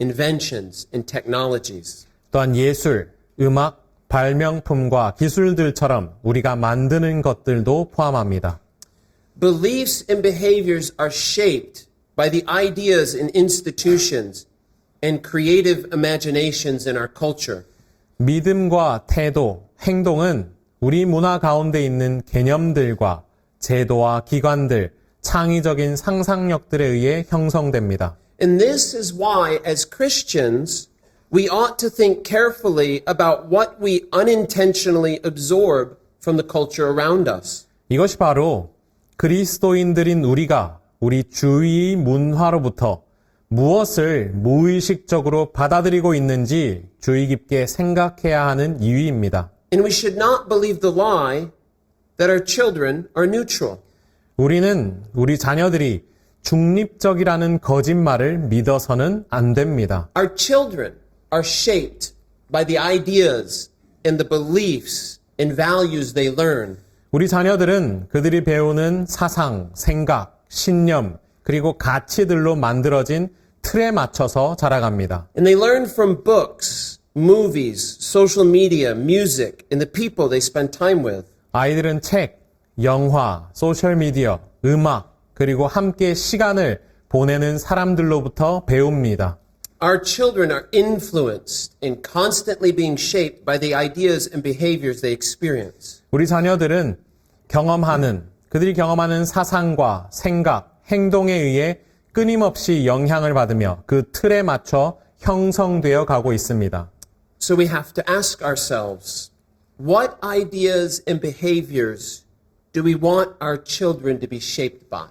inventions, and technologies. 또한 예술, 음악, 발명품과 기술들처럼 우리가 만드는 것들도 포함합니다. Beliefs and behaviors are shaped by the ideas and institutions and creative imaginations in our culture. 믿음과 태도, 행동은 우리 문화 가운데 있는 개념들과 제도와 기관들, 창의적인 상상력들에 의해 형성됩니다. And this is why, as Christians, we ought to think carefully about what we unintentionally absorb from the culture around us. 이것이 바로 그리스도인들인 우리가 우리 주위의 문화로부터 무엇을 무의식적으로 받아들이고 있는지 주의 깊게 생각해야 하는 이유입니다. And we should not believe the lie that our children are neutral. 우리는 우리 자녀들이 중립적이라는 거짓말을 믿어서는 안 됩니다. Our children are shaped by the ideas and the beliefs and values they learn. 우리 자녀들은 그들이 배우는 사상, 생각, 신념, 그리고 가치들로 만들어진 틀에 맞춰서 자라갑니다. And they learn from books, movies, social media, music, and the people they spend time with. 아이들은 책, 영화, 소셜미디어, 음악, 그리고 함께 시간을 보내는 사람들로부터 배웁니다. Our children are influenced and constantly being shaped by the ideas and behaviors they experience. 우리 자녀들은 그들이 경험하는 사상과 생각, 행동에 의해 끊임없이 영향을 받으며 그 틀에 맞춰 형성되어 가고 있습니다. So we have to ask ourselves, what ideas and behaviors do we want our children to be shaped by?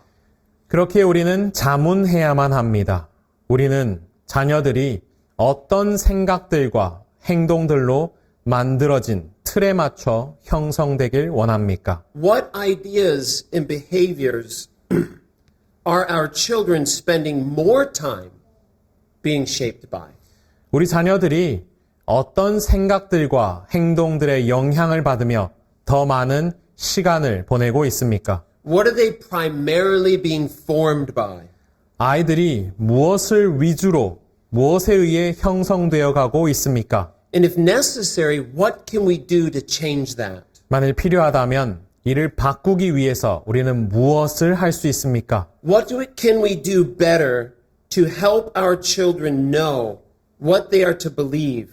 그렇게 우리는 자문해야만 합니다. 우리는 자녀들이 어떤 생각들과 행동들로 만들어진 틀에 맞춰 형성되길 원합니까? What ideas and behaviors are our children spending more time being shaped by? 우리 자녀들이 어떤 생각들과 행동들의 영향을 받으며 더 많은 시간을 보내고 있습니까? What are they primarily being formed by? 아이들이 무엇을 위주로, 무엇에 의해 형성되어 가고 있습니까? And if necessary, what can we do to change that? 만일 필요하다면 이를 바꾸기 위해서 우리는 무엇을 할 수 있습니까? Can we do better to help our children know what they are to believe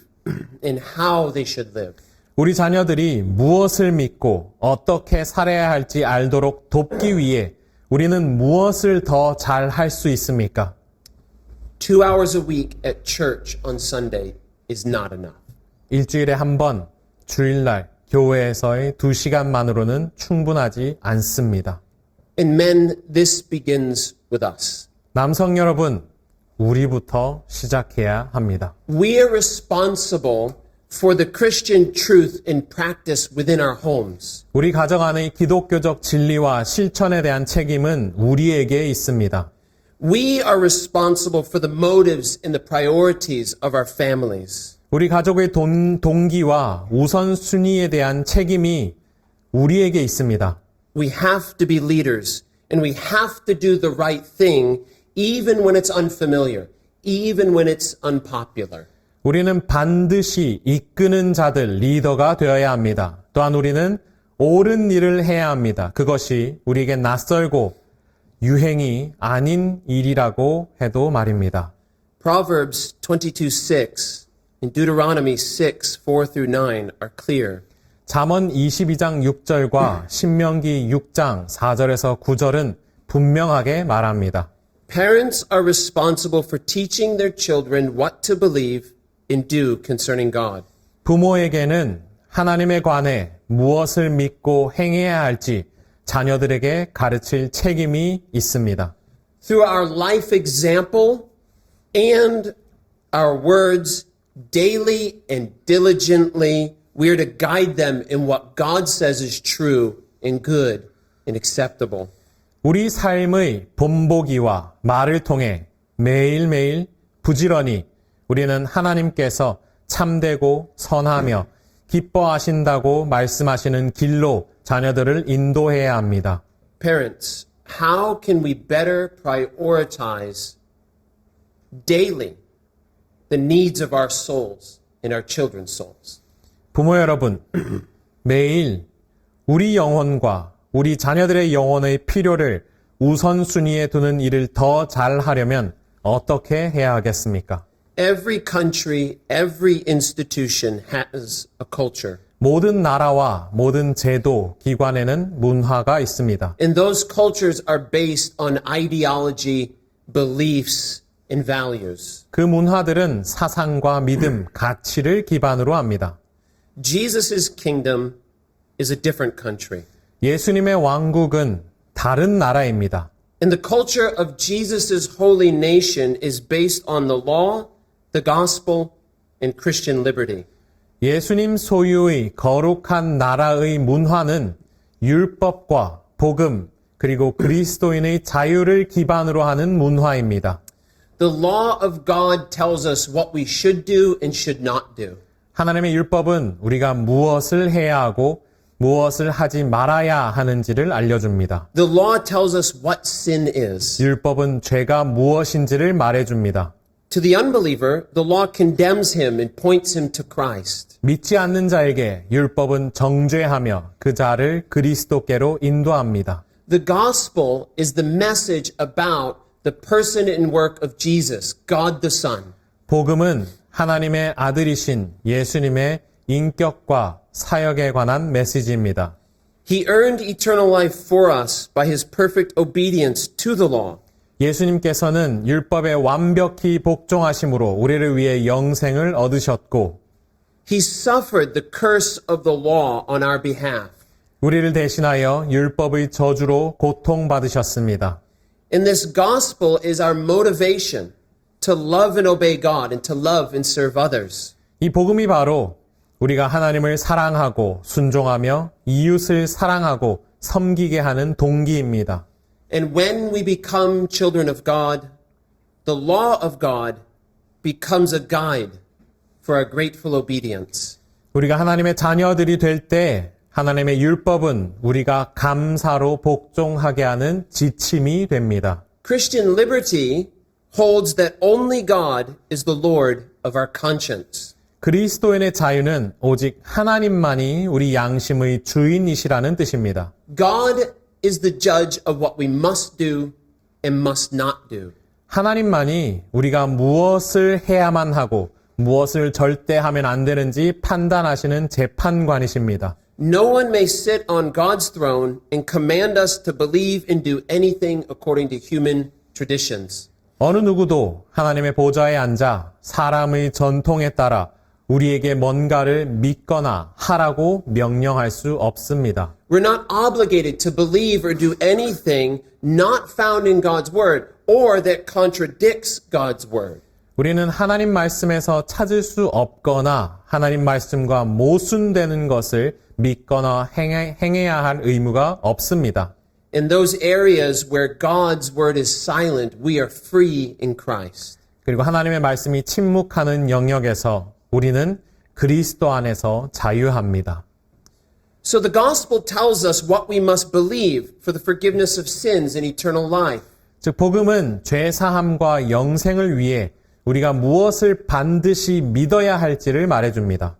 and how they should live? 우리 자녀들이 무엇을 믿고 어떻게 살아야 할지 알도록 돕기 위해 우리는 무엇을 더 잘 할 수 있습니까? 2 hours a week at church on Sunday is not enough. 일주일에 한 번 주일날 교회에서의 2시간만으로는 충분하지 않습니다. And men, this begins with us. 남성 여러분, 우리부터 시작해야 합니다. We are responsible for the Christian truth and practice within our homes. 우리 가정 안의 기독교적 진리와 실천에 대한 책임은 우리에게 있습니다. We are responsible for the motives and the priorities of our families. 우리 가족의 동기와 우선순위에 대한 책임이 우리에게 있습니다. We have to be leaders, and we have to do the right thing even when it's unfamiliar, even when it's unpopular. 우리는 반드시 이끄는 자들, 리더가 되어야 합니다. 또한 우리는 옳은 일을 해야 합니다. 그것이 우리에게 낯설고 유행이 아닌 일이라고 해도 말입니다. Proverbs 22:6 and Deuteronomy 6:4-9 are clear. 잠언 22장 6절과 신명기 6장 4절에서 9절은 분명하게 말합니다. Parents are responsible for teaching their children what to believe and do concerning God. 부모에게는 하나님에 관해 무엇을 믿고 행해야 할지 자녀들에게 가르칠 책임이 있습니다. Through our life example and our words daily and diligently, we are to guide them in what God says is true and good and acceptable. 우리 삶의 본보기와 말을 통해 매일매일 부지런히 우리는 하나님께서 참되고 선하며 기뻐하신다고 말씀하시는 길로 자녀들을 인도해야 합니다. Parents, how can we better prioritize daily the needs of our souls and our children's souls? 부모 여러분, 매일 우리 영혼과 우리 자녀들의 영혼의 필요를 우선순위에 두는 일을 더 잘하려면 어떻게 해야 하겠습니까? Every country, every institution has a culture. 모든 나라와 모든 제도, 기관에는 문화가 있습니다. And those cultures are based on ideology, beliefs, and values. 그 문화들은 사상과 믿음, 가치를 기반으로 합니다. Jesus' kingdom is a different country. 예수님의 왕국은 다른 나라입니다. And the culture of Jesus' holy nation is based on the law, the gospel, and Christian liberty. 예수님 소유의 거룩한 나라의 문화는 율법과 복음, 그리고 그리스도인의 자유를 기반으로 하는 문화입니다. The law of God tells us what we should do and should not do. 하나님의 율법은 우리가 무엇을 해야 하고 무엇을 하지 말아야 하는지를 알려줍니다. The law tells us what sin is. 율법은 죄가 무엇인지를 말해줍니다. To the unbeliever, the law condemns him and points him to Christ. 믿지 않는 자에게 율법은 정죄하며 그 자를 그리스도께로 인도합니다. The gospel is the message about the person and work of Jesus, God the Son. 복음은 하나님의 아들이신 예수님의 인격과 사역에 관한 메시지입니다. He earned eternal life for us by his perfect obedience to the law. 예수님께서는 율법에 완벽히 복종하심으로 우리를 위해 영생을 얻으셨고 He suffered the curse of the law on our behalf. 우리를 대신하여 율법의 저주로 고통받으셨습니다. And this gospel is our motivation to love and obey God and to love and serve others. 이 복음이 바로 우리가 하나님을 사랑하고 순종하며 이웃을 사랑하고 섬기게 하는 동기입니다. And when we become children of God, the law of God becomes a guide for our grateful obedience. 우리가 하나님의 자녀들이 될 때 하나님의 율법은 우리가 감사로 복종하게 하는 지침이 됩니다. Christian liberty holds that only God is the Lord of our conscience. 그리스도인의 자유는 오직 하나님만이 우리 양심의 주인이시라는 뜻입니다. God is the judge of what we must do and must not do. 하나님만이 우리가 무엇을 해야만 하고 무엇을 절대 하면 안 되는지 판단하시는 재판관이십니다. No one may sit on God's throne and command us to believe and do anything according to human traditions. 어느 누구도 하나님의 보좌에 앉아 사람의 전통에 따라 우리에게 뭔가를 믿거나 하라고 명령할 수 없습니다. We're not obligated to believe or do anything not found in God's word or that contradicts God's word. 우리는 하나님 말씀에서 찾을 수 없거나 하나님 말씀과 모순되는 것을 믿거나 행해야 할 의무가 없습니다. In those areas where God's word is silent, we are free in Christ. 그리고 하나님의 말씀이 침묵하는 영역에서 우리는 그리스도 안에서 자유합니다. So the gospel tells us what we must believe for the forgiveness of sins and eternal life. 즉 복음은 죄 사함과 영생을 위해 우리가 무엇을 반드시 믿어야 할지를 말해줍니다.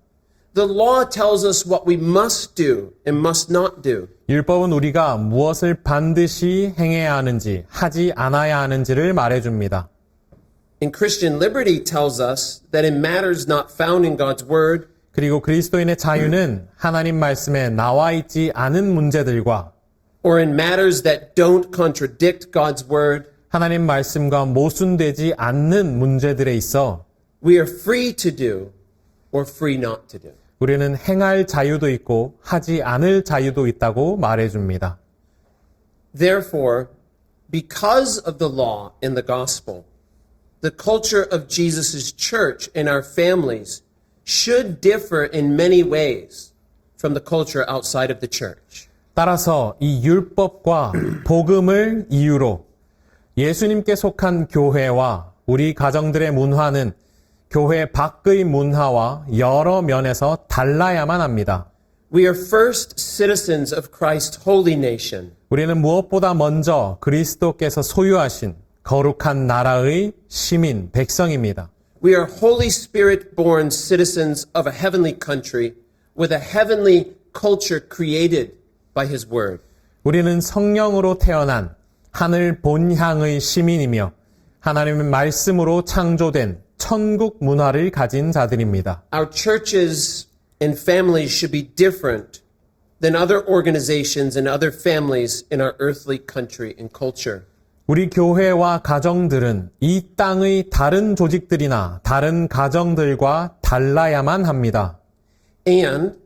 The law tells us what we must do and must not do. 율법은 우리가 무엇을 반드시 행해야 하는지 하지 않아야 하는지를 말해줍니다. And Christian liberty tells us that in matters not found in God's word, 그리고 그리스도인의 자유는 하나님 말씀에 나와 있지 않은 문제들과 or in matters that don't contradict God's word, 하나님 말씀과 모순되지 않는 문제들에 있어 we are free to do or free not to do. 우리는 행할 자유도 있고 하지 않을 자유도 있다고 말해줍니다. Therefore, because of the law and the gospel, the culture of Jesus' church and our families should differ in many ways from the culture outside of the church. 따라서 이 율법과 복음을 이유로 예수님께 속한 교회와 우리 가정들의 문화는 교회 밖의 문화와 여러 면에서 달라야만 합니다. We are first citizens of Christ's holy nation. 우리는 무엇보다 먼저 그리스도께서 소유하신 거룩한 나라의 시민, 백성입니다. We are Holy Spirit born citizens of a heavenly country with a heavenly culture created by His Word. 우리는 성령으로 태어난 하늘 본향의 시민이며 하나님의 말씀으로 창조된 천국 문화를 가진 자들입니다. Our churches and families should be different than other organizations and other families in our earthly country and culture. 우리 교회와 가정들은 이 땅의 다른 조직들이나 다른 가정들과 달라야만 합니다. And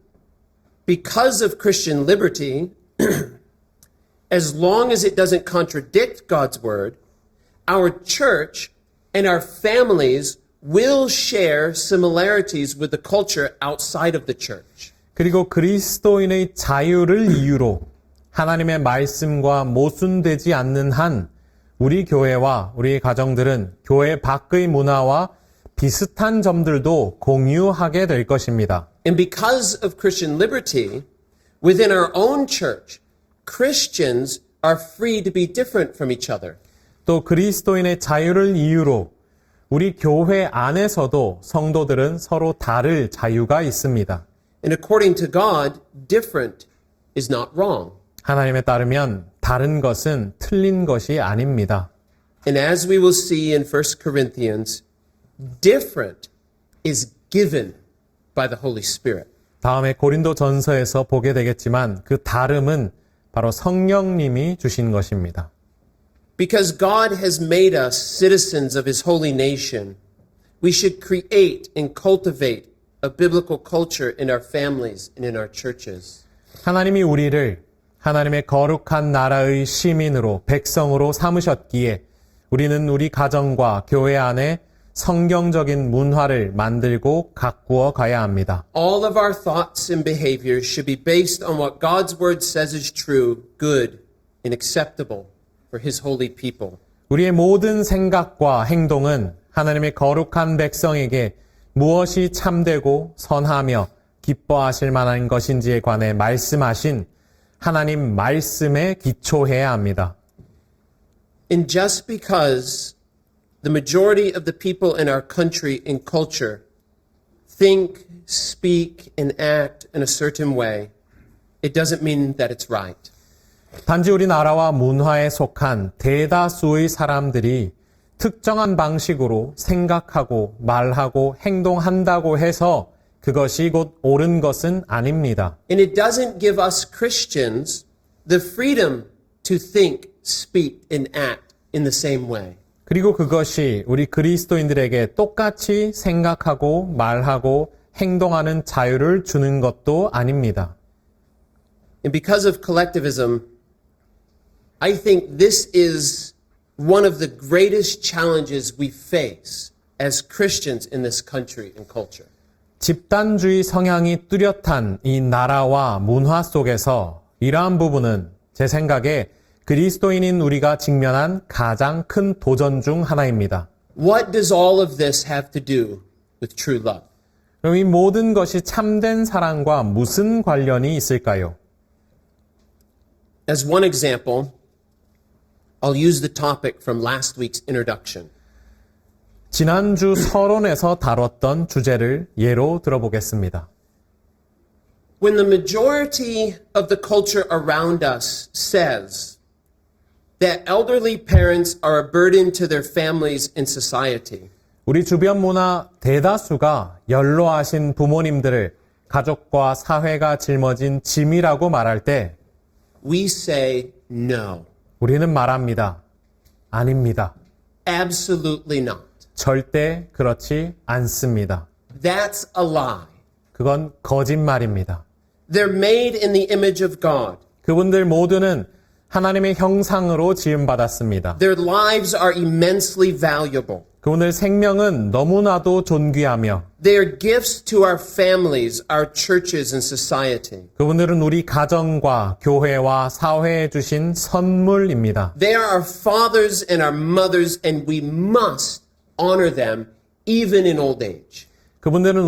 because of Christian liberty, as long as it doesn't contradict God's word, our church and our families will share similarities with the culture outside of the church. 그리고 그리스도인의 자유를 이유로 하나님의 말씀과 모순되지 않는 한 우리 교회와 우리 가정들은 교회 밖의 문화와 비슷한 점들도 공유하게 될 것입니다. And because of Christian liberty, within our own church, Christians are free to be different from each other. 또 그리스도인의 자유를 이유로 우리 교회 안에서도 성도들은 서로 다를 자유가 있습니다. And according to God, different is not wrong. 하나님에 따르면 다른 것은 틀린 것이 아닙니다. And as we will see in 1 Corinthians, different is given by the Holy Spirit. 다음에 고린도 전서에서 보게 되겠지만 그 다름은 바로 성령님이 주신 것입니다. Because God has made us citizens of His holy nation, we should create and cultivate a biblical culture in our families and in our churches. 하나님이 우리를 하나님의 거룩한 나라의 시민으로 백성으로 삼으셨기에 우리는 우리 가정과 교회 안에 성경적인 문화를 만들고 가꾸어 가야 합니다. All of our thoughts and behaviors should be based on what God's word says is true, good, and acceptable for His holy people. 우리의 모든 생각과 행동은 하나님의 거룩한 백성에게 무엇이 참되고 선하며 기뻐하실 만한 것인지에 관해 말씀하신 하나님 말씀에 기초해야 합니다. And just because the majority of the people in our country and culture think, speak, and act in a certain way, it doesn't mean that it's right. 단지 우리나라와 문화에 속한 대다수의 사람들이 특정한 방식으로 생각하고 말하고 행동한다고 해서 그것이 곧 옳은 것은 아닙니다. And it doesn't give us Christians the freedom to think, speak, and act in the same way. 그리고 그것이 우리 그리스도인들에게 똑같이 생각하고 말하고 행동하는 자유를 주는 것도 아닙니다. And because of collectivism, I think this is one of the greatest challenges we face as Christians in this country and culture. 집단주의 성향이 뚜렷한 이 나라와 문화 속에서 이러한 부분은 제 생각에 그리스도인인 우리가 직면한 가장 큰 도전 중 하나입니다. What does all of this have to do with true love? 그럼 이 모든 것이 참된 사랑과 무슨 관련이 있을까요? As one example, I'll use the topic from last week's introduction. 지난주 서론에서 다뤘던 주제를 예로 들어보겠습니다. When the majority of the culture around us says that elderly parents are a burden to their families and society, 우리 주변 문화 대다수가 연로하신 부모님들을 가족과 사회가 짊어진 짐이라고 말할 때 we say no. 우리는 말합니다. 아닙니다. Absolutely not. 절대 그렇지 않습니다. That's a lie. 그건 거짓말입니다. They're made in the image of God. 그분들 모두는 하나님의 형상으로 지음받았습니다. Their lives are immensely valuable. 그분들 생명은 너무나도 존귀하며 They are gifts to our families, our churches, and society. 그분들은 우리 가정과 교회와 사회에 주신 선물입니다. They are our fathers and our mothers, and we must honor them even in old age. 그분들은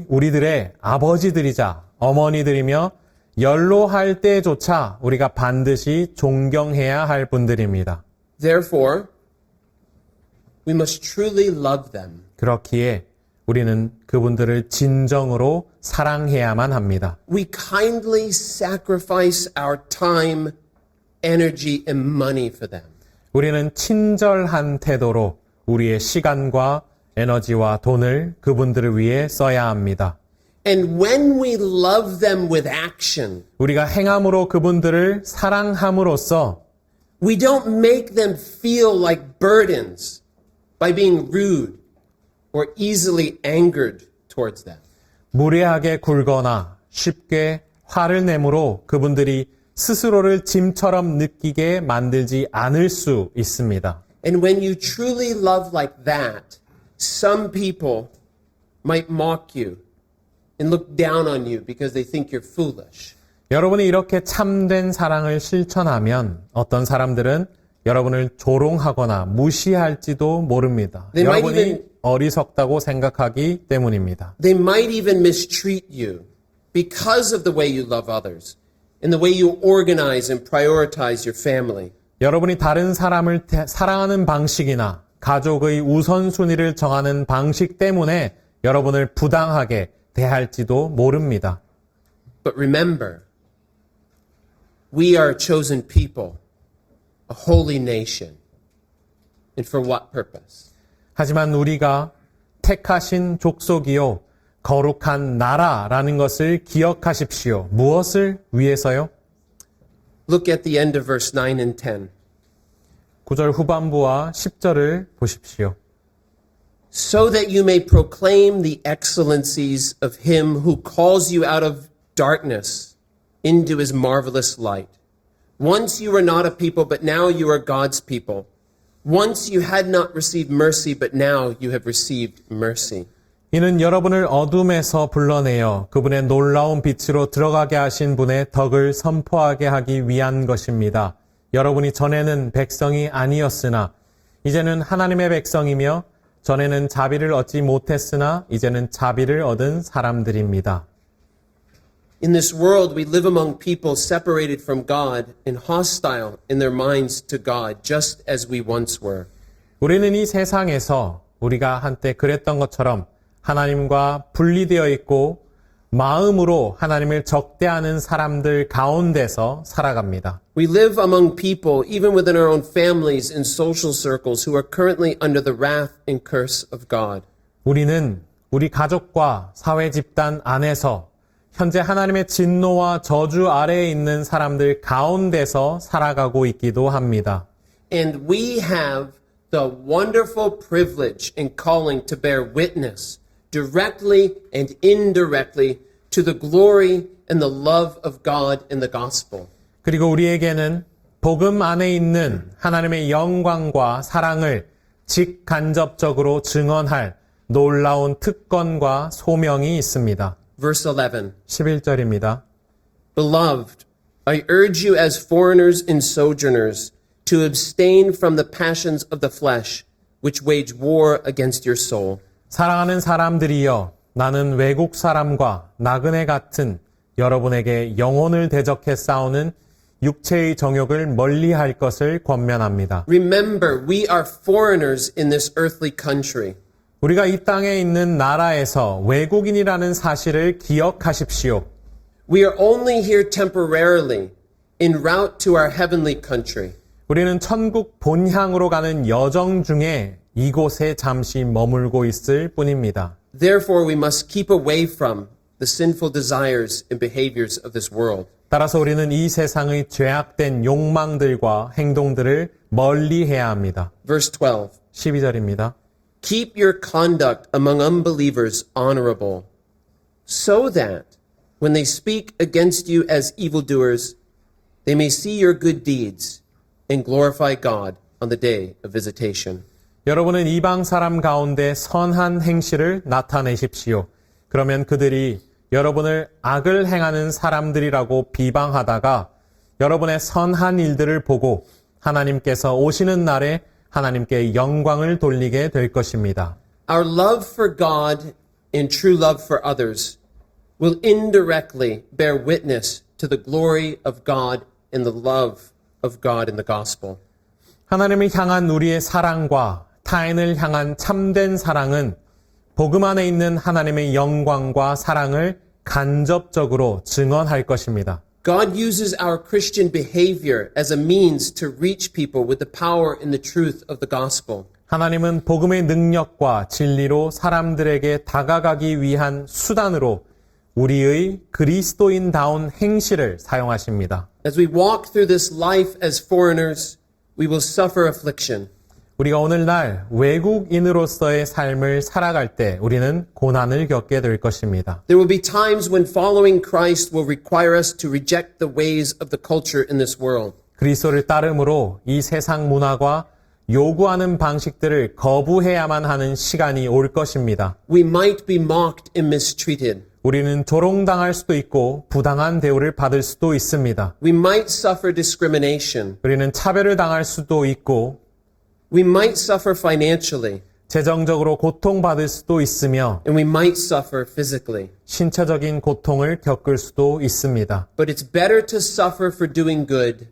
우리들의 아버지들이자 어머니들이며 연로할 때조차 우리가 반드시 존경해야 할 분들입니다. Therefore, we must truly love them. 그렇기에 우리는 그분들을 진정으로 사랑해야만 합니다. We kindly sacrifice our time, energy, and money for them. 우리는 친절한 태도로 우리의 시간과 에너지와 돈을 그분들을 위해 써야 합니다. And when we love them with action, 우리가 행함으로 그분들을 사랑함으로써 we don't make them feel like burdens by being rude or easily angered towards them. 무례하게 굴거나 쉽게 화를 내므로 그분들이 스스로를 짐처럼 느끼게 만들지 않을 수 있습니다. And when you truly love like that, some people might mock you and look down on you because they think you're foolish. 여러분이 이렇게 참된 사랑을 실천하면 어떤 사람들은 여러분을 조롱하거나 무시할지도 모릅니다. They might 여러분이 even- 어리석다고 생각하기 때문입니다. They might even mistreat you because of the way you love others and the way you organize and prioritize your family. 여러분이 다른 사람을 사랑하는 방식이나 가족의 우선순위를 정하는 방식 때문에 여러분을 부당하게 대할지도 모릅니다. But remember, we are a chosen people, a holy nation. And for what purpose? 하지만 우리가 택하신 족속이요 거룩한 나라라는 것을 기억하십시오. 무엇을 위해서요? Look at the end of verse 9 and 10. 9절 후반부와 10절을 보십시오. So that you may proclaim the excellencies of him who calls you out of darkness into his marvelous light. Once you were not a people, but now you are God's people. Once you had not received mercy, but now you have received mercy. 이는 여러분을 어둠에서 불러내어 그분의 놀라운 빛으로 들어가게 하신 분의 덕을 선포하게 하기 위한 것입니다. 여러분이 전에는 백성이 아니었으나 이제는 하나님의 백성이며 전에는 자비를 얻지 못했으나 이제는 자비를 얻은 사람들입니다. In this world, we live among people separated from God and hostile in their minds to God, just as we once were. 우리는 이 세상에서 우리가 한때 그랬던 것처럼 하나님과 분리되어 있고 마음으로 하나님을 적대하는 사람들 가운데서 살아갑니다. We live among people, even within our own families and social circles, who are currently under the wrath and curse of God. 우리는 우리 가족과 사회 집단 안에서 현재 하나님의 진노와 저주 아래에 있는 사람들 가운데서 살아가고 있기도 합니다. And we have the wonderful privilege and calling to bear witness directly and indirectly to the glory and the love of God in the gospel. 그리고 우리에게는 복음 안에 있는 하나님의 영광과 사랑을 직간접적으로 증언할 놀라운 특권과 소명이 있습니다. Verse 11. 11절입니다. Beloved, I urge you as foreigners and sojourners to abstain from the passions of the flesh, which wage war against your soul. 사랑하는 사람들이여, 나는 외국 사람과 나그네 같은 여러분에게 영혼을 대적해 싸우는 육체의 정욕을 멀리할 것을 권면합니다. Remember, we are foreigners in this earthly country. 우리가 이 땅에 있는 나라에서 외국인이라는 사실을 기억하십시오. We are only here temporarily en route to our heavenly country. 우리는 천국 본향으로 가는 여정 중에 이곳에 잠시 머물고 있을 뿐입니다. Therefore, we must keep away from the sinful desires and behaviors of this world. 따라서 우리는 이 세상의 죄악된 욕망들과 행동들을 멀리해야 합니다. Verse 12. 12절입니다. Keep your conduct among unbelievers honorable, so that when they speak against you as evildoers, they may see your good deeds and glorify God on the day of visitation. 여러분은 이방 사람 가운데 선한 행실을 나타내십시오. 그러면 그들이 여러분을 악을 행하는 사람들이라고 비방하다가 여러분의 선한 일들을 보고 하나님께서 오시는 날에 하나님께 영광을 돌리게 될 것입니다. Our love for God and true love for others will indirectly bear witness to the glory of God and the love of God in the gospel. 하나님을 향한 우리의 사랑과 타인을 향한 참된 사랑은 복음 안에 있는 하나님의 영광과 사랑을 간접적으로 증언할 것입니다. God uses our Christian behavior as a means to reach people with the power and the truth of the gospel. 하나님은 복음의 능력과 진리로 사람들에게 다가가기 위한 수단으로 우리의 그리스도인다운 행실을 사용하십니다. As we walk through this life as foreigners, we will suffer affliction. 우리가 오늘날 외국인으로서의 삶을 살아갈 때 우리는 고난을 겪게 될 것입니다. There will be times when following Christ will require us to reject the ways of the culture in this world. 그리스도를 따름으로 이 세상 문화가 요구하는 방식들을 거부해야만 하는 시간이 올 것입니다. We might be mocked and mistreated. 우리는 조롱당할 수도 있고 부당한 대우를 받을 수도 있습니다. We might suffer discrimination. 우리는 차별을 당할 수도 있고 We might suffer financially. 재정적으로 고통받을 수도 있으며 And we might suffer physically. 신체적인 고통을 겪을 수도 있습니다. But it's better to suffer for doing good,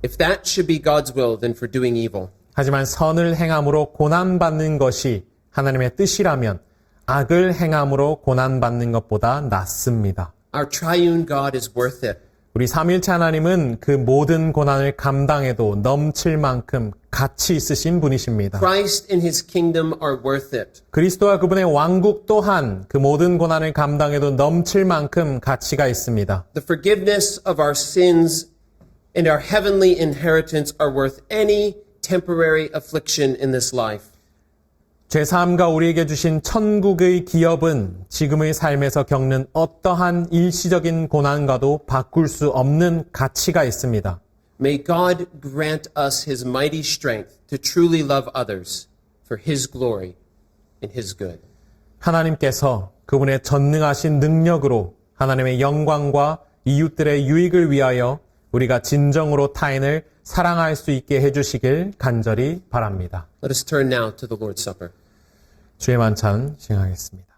if that should be God's will, than for doing evil. 하지만 선을 행함으로 고난받는 것이 하나님의 뜻이라면 악을 행함으로 고난받는 것보다 낫습니다. Our triune God is worth it. 우리 삼위일체 하나님은 그 모든 고난을 감당해도 넘칠 만큼 가치 있으신 분이십니다. Christ and his kingdom are worth it. 그리스도와 그분의 왕국 또한 그 모든 고난을 감당해도 넘칠 만큼 가치가 있습니다. The forgiveness of our sins and our heavenly inheritance are worth any temporary affliction in this life. 죄사함과 우리에게 주신 천국의 기업은 지금의 삶에서 겪는 어떠한 일시적인 고난과도 바꿀 수 없는 가치가 있습니다. May God grant us his mighty strength to truly love others for his glory and his good. 하나님께서 그분의 전능하신 능력으로 하나님의 영광과 이웃들의 유익을 위하여 우리가 진정으로 타인을 사랑할 수 있게 해주시길 간절히 바랍니다. Let us turn now to the Lord's Supper. 주의 만찬 시행하겠습니다.